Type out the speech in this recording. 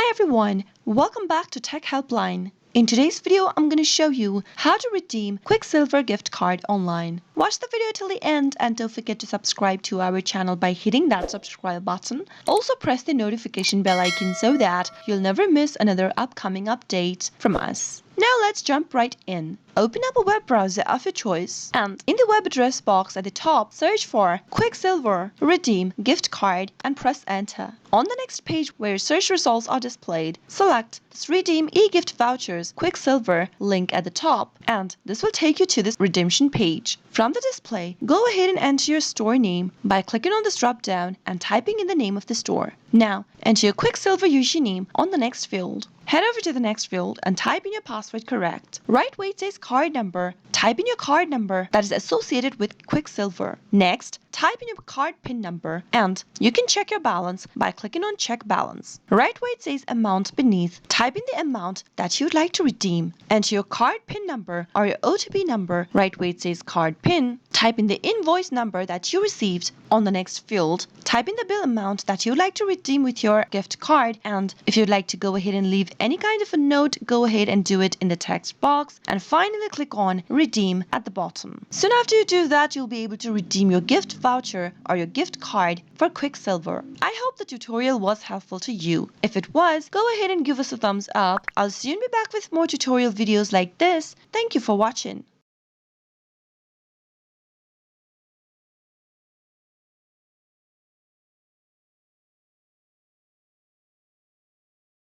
Hi everyone, welcome back to Tech Helpline. In today's video, I'm going to show you how to redeem Qwikcilver gift card online. Watch the video till the end and don't forget to subscribe to our channel by hitting that subscribe button. Also press the notification bell icon so that you'll never miss another upcoming update from us. Now let's jump right in. Open up a web browser of your choice and in the web address box at the top, search for Qwikcilver Redeem Gift Card and press enter. On the next page where your search results are displayed, select this Redeem e-gift vouchers Qwikcilver link at the top and this will take you to this redemption page. From the display, go ahead and enter your store name by clicking on this drop down and typing in the name of the store. Now, enter your Qwikcilver username on the next field. Head over to the next field and type in your password correct. Right where it says card number, type in your card number that is associated with Qwikcilver. Next, type in your card PIN number and you can check your balance by clicking on check balance. Right where it says amount beneath, type in the amount that you'd like to redeem. Enter your card PIN number or your OTP number right where it says card PIN. Type in the invoice number that you received on the next field. Type in the bill amount that you'd like to redeem with your gift card, and if you'd like to go ahead and leave any kind of a note, go ahead and do it in the text box and finally click on redeem at the bottom. Soon after you do that, you'll be able to redeem your gift voucher or your gift card for Qwikcilver. I hope the tutorial was helpful to you. If it was, go ahead and give us a thumbs up. I'll soon be back with more tutorial videos like this. Thank you for watching.